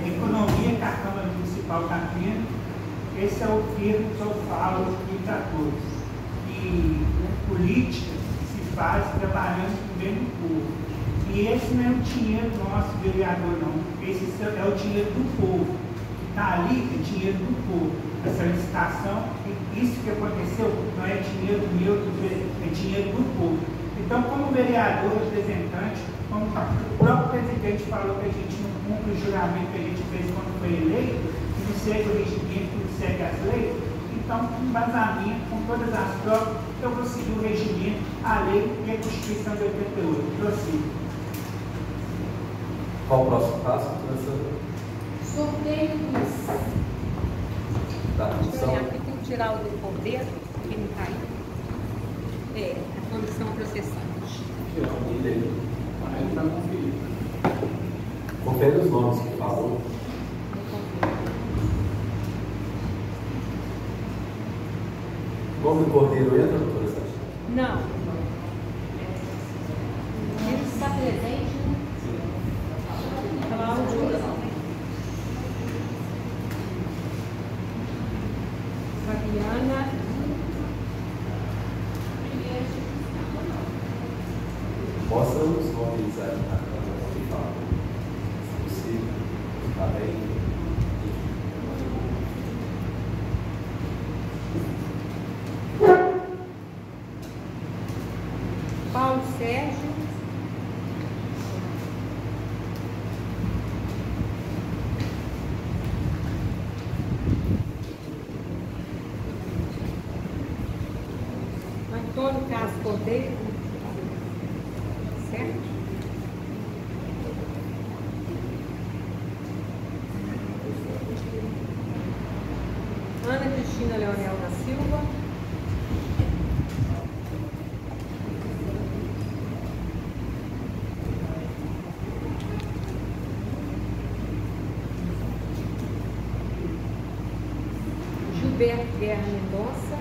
economia que a Câmara Municipal está tendo, esse é o termo que eu falo aqui para todos. E política se faz trabalhando com o bem do povo. E esse não é o dinheiro do nosso vereador, não. Esse é o dinheiro do povo. O que está ali é dinheiro do povo. Essa licitação, isso que aconteceu, não é dinheiro meu, é dinheiro do povo. E Então, como vereador representante, como o próprio presidente falou que a gente não cumpre o juramento que a gente fez quando foi eleito, que não segue o regimento, que não segue as leis, então, com embasamento, com todas as provas, eu vou seguir o regimento, a lei e a Constituição de 88. Prossigo. Qual o próximo passo? Sorteio dos. Da comissão. Aqui tem que tirar o do poder, que não está aí. É, a comissão processante. Tirar o dele. Aí para conferir. Confere os nomes, por favor. O nome do Cordeiro entra, doutora Sérgio? Não. Ele está presente, né? Cláudio. Fabiana. Mostra os nomes aí na câmera, por favor. Se possível. Está bem. Paulo Sérgio. Antônio Carlos Cordeiro. Certo? Ana Cristina Leonel da Silva. Gilberto Guerra Mendonça.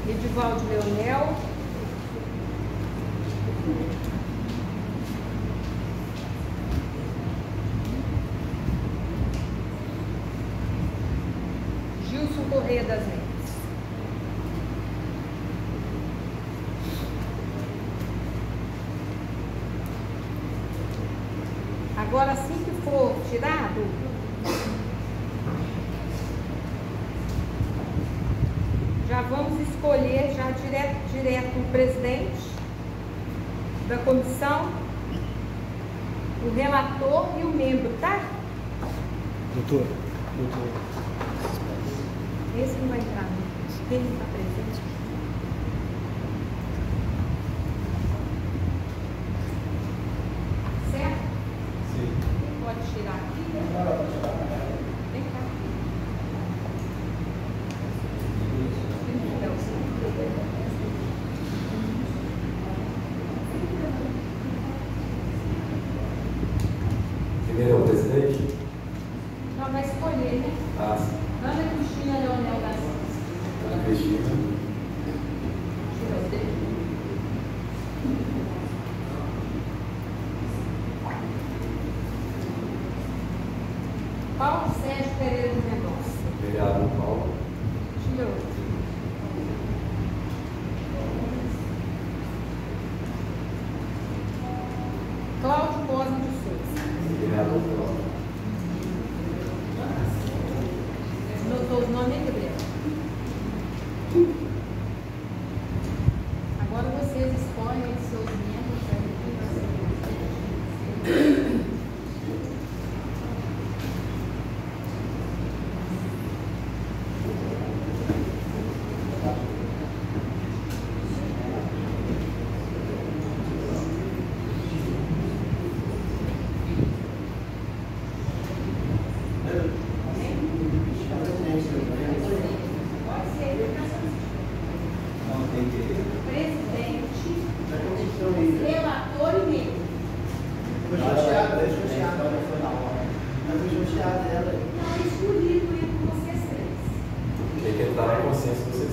Edivaldo Leonel. Gilson Correia das Neves. Agora, assim que for tirado, já vamos escolher já direto o presidente da comissão, o relator e o membro, tá? Doutor. Esse não vai entrar, né? Quem não está presente? Certo? Sim. Quem pode tirar aqui? Vem cá. Primeiro é o presidente? Não, vai escolher, né? Ah, sim. Ana Cristina Leonel da Silva. Ana Cristina. Tira o dedo. Paulo Sérgio Pereira de Mendonça. Vereador Paulo. Tira outro. Cláudio Cosme de Souza. Vereador Paulo. Notou o nome, Gabriel? Agora vocês escolhem seus membros. Tem que entrar na consciência de vocês.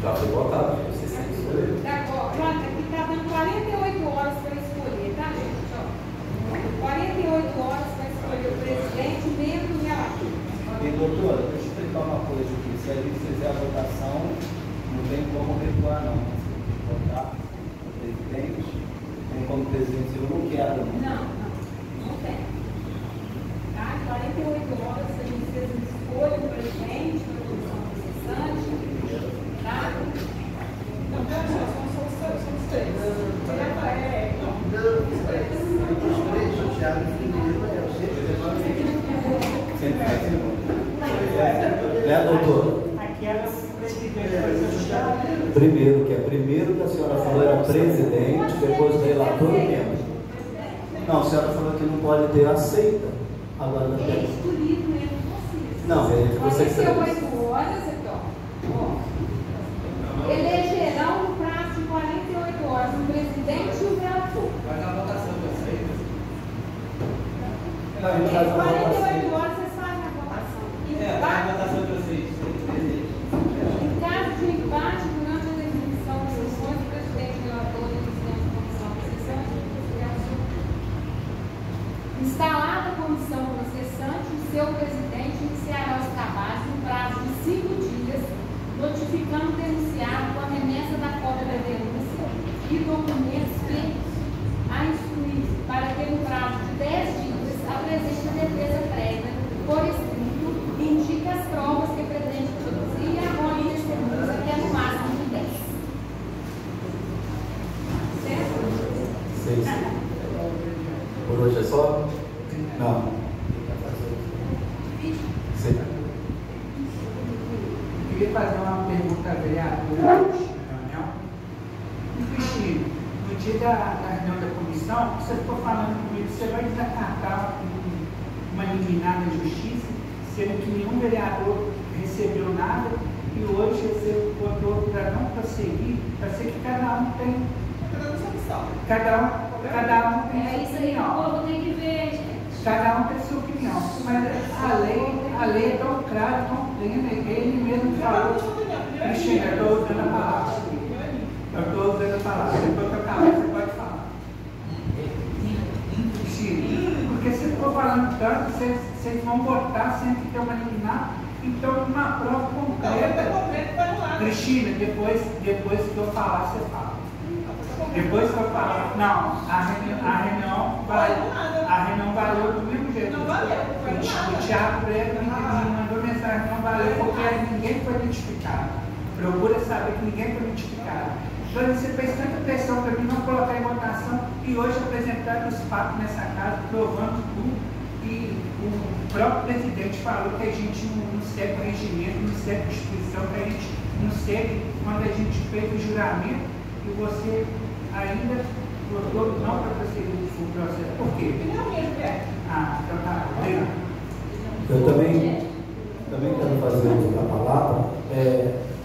Já foi votado, vocês têm que escolher. Aqui está dando 48 horas para escolher, tá, gente? Ó, 48 horas para escolher o presidente, o membro e a E, doutora, deixa eu explicar uma coisa aqui. Se a gente fizer a votação, não tem como recuar, não. Você tem que votar o presidente. Tem como presidente, eu não quero. Não tem. Tá? 48 horas, a gente fez uma escolha do presidente, uma comissão processante. Tá? Não, são os três. Os três, o Thiago primeiro, Né, doutora? Aquela presidente. Primeiro que a senhora falou era presidente, depois relator e membro. Não, a senhora falou que não pode ter aceita. Agora não É tem. escolhido mesmo vocês. Não, é que você que 48 horas, então. Ó. Elegerão no prazo de 48 horas o presidente e o relator. Mas a votação vai ser. Não, a gente faz uma 48 votação. horas vocês fazem a votação. A votação de vocês. Em caso de empate durante a definição das sessões, o presidente relator e o presidente da comissão processante, instalada a comissão processante, o seu presidente iniciará os trabalhos no prazo de 5 dias, notificando o denunciado com a remessa da cópia da denúncia e documentos que a instruir para que no prazo de 10 dias apresente a defesa prévia por escrito e indique as provas que pretende produzir e agora testemunhas até no máximo de 10. Certo? 6. Por hoje é só? Não. Sim. Eu queria fazer uma pergunta à vereadora hoje na reunião. Cristina, no dia da reunião da comissão, você ficou falando comigo que você vai desacatar uma liminar da justiça, sendo que nenhum vereador recebeu nada e hoje você votou para não prosseguir, para ser que cada um tem. Cada um tem É isso aí, o povo tem que ver, gente. Cada um tem sua opinião. Mas a lei é tão clara, tão plena, ele mesmo falou. Cristina, eu estou usando a palavra. Depois que eu acabar, você pode falar. Cristina, porque você ficou falando tanto, vocês vão votar sem que ter uma liminar, então uma prova concreta. Cristina, depois que eu falar, você fala. Depois que eu falar, não, a reunião valeu do mesmo jeito. Não valeu, foi nada. O Thiago Brega me mandou mensagem, não valeu porque ninguém foi identificado. Procura saber que ninguém foi identificado. Então você fez tanta pressão para mim não colocar em votação e hoje apresentando os fatos nessa casa, provando tudo. E o próprio presidente falou que a gente não segue o regimento, não segue a instituição, que a gente não segue quando a gente fez o juramento e você ainda votou não para prosseguir o processo. Por quê? Então tá. Obrigado. Eu também quero fazer uso da palavra.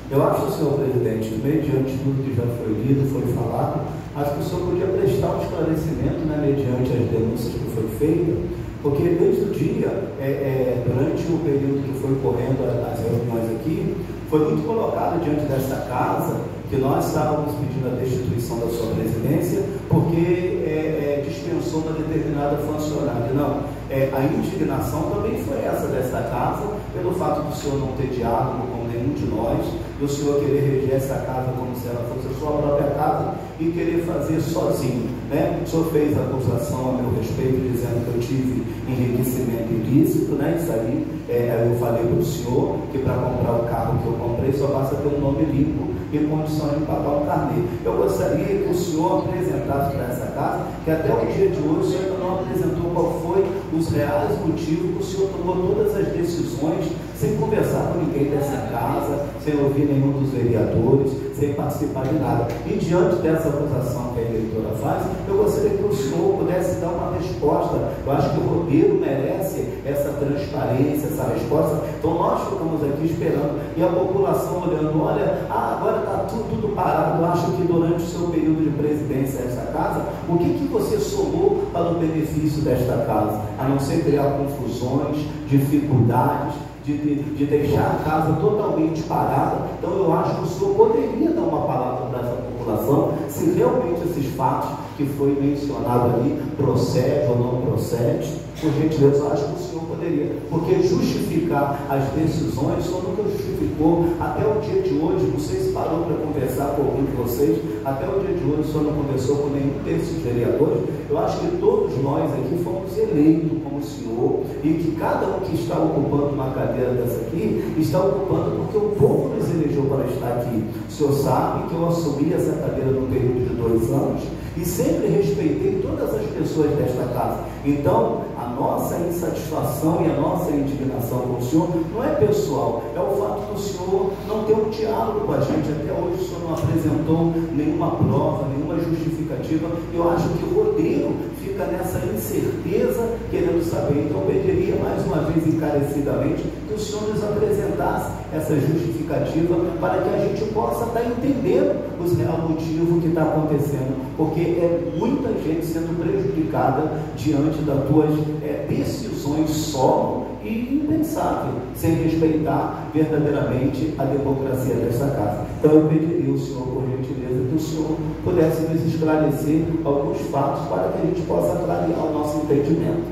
Eu acho, senhor presidente, mediante tudo que já foi lido, foi falado, acho que o senhor podia prestar um esclarecimento, né, mediante as denúncias que foi feita, porque desde o dia, durante o período que foi correndo as reuniões aqui, foi muito colocado diante dessa casa que nós estávamos pedindo a destituição da sua presidência porque dispensou uma determinada funcionária. Não, a indignação também foi essa dessa casa, pelo fato do senhor não ter diálogo com nenhum de nós, e o senhor querer reger essa casa como se ela fosse a sua própria casa e querer fazer sozinho, né? O senhor fez a acusação a meu respeito, dizendo que eu tive enriquecimento ilícito, né? Isso aí, eu falei para o senhor que para comprar o carro que eu comprei só basta ter um nome limpo e condição de pagar um carnê. Eu gostaria que o senhor apresentasse para essa casa, que até o dia de hoje o senhor ainda não apresentou qual foi os reais motivos que o senhor tomou todas as decisões sem conversar com ninguém dessa casa, sem ouvir nenhum dos vereadores, sem participar de nada. E diante dessa acusação que a eleitora faz, eu gostaria que o senhor pudesse dar uma resposta. Eu acho que o Rodeiro merece essa transparência, essa resposta. Então nós ficamos aqui esperando e a população olhando, olha, agora está tudo parado. Eu acho que durante o seu período de presidência dessa casa, o que você somou para o benefício desta casa? A não ser criar confusões, dificuldades, de deixar a casa totalmente parada. Então eu acho que o senhor poderia dar uma palavra para essa população, se realmente esses fatos que foi mencionado ali procede ou não procede. Por gentileza, eu acho que o senhor poderia, porque justificar as decisões, o senhor nunca justificou até o dia de hoje. Não sei se parou para conversar com algum de vocês, até o dia de hoje o senhor não conversou com nenhum desses vereadores. Eu acho que todos nós aqui fomos eleitos como o senhor, e que cada um que está ocupando uma cadeira dessa aqui, está ocupando porque o povo nos elegeu para estar aqui. O senhor sabe que eu assumi essa cadeira no período de 2 anos, e sempre respeitei todas as pessoas desta casa. Então, a nossa insatisfação e a nossa indignação com o senhor não é pessoal, é o fato do senhor não ter um diálogo com a gente. Até hoje o senhor não apresentou nenhuma prova, nenhuma justificativa. Eu acho que o Rodrigo fica nessa incerteza, querendo saber. Então eu pediria mais uma vez encarecidamente que o senhor nos apresentasse essa justificativa, para que a gente possa estar entendendo o real motivo que está acontecendo, porque é muita gente sendo prejudicada diante das tuas decisões solo e impensável, sem respeitar verdadeiramente a democracia desta casa. Então eu pediria ao senhor, por gentileza, que o senhor pudesse nos esclarecer alguns fatos para que a gente possa clarear o nosso entendimento.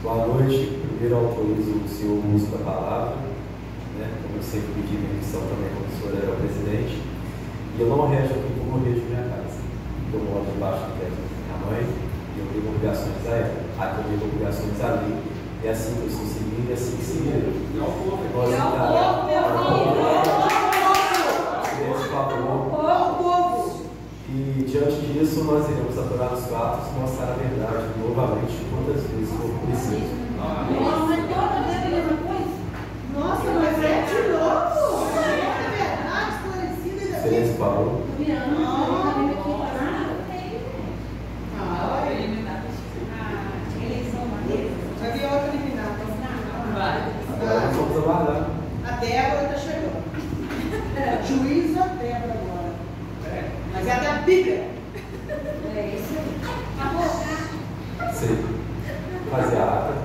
Boa noite. Primeiro autorizo o senhor o uso da palavra, né? Como eu sempre pedi minha missão também, como o senhor era o presidente, e eu não rejo aqui como eu rejo minha casa. Eu moro debaixo do teto da minha mãe, e eu tenho obrigações a ela, aqui eu tenho obrigações a lei. É assim que eu estou seguindo, é assim que seguirei. Meu povo! E diante disso, nós iremos apurar os fatos e mostrar a verdade novamente, quantas vezes for preciso. Nossa, mas é de novo! É verdade, esclarecida. Silêncio, por favor. Já vi outra eliminada. Agora nós vamos aguardar. A Débora está chegando. Juíza Débora agora. Mas é a da Bíblia. Sim. Fazer a ata.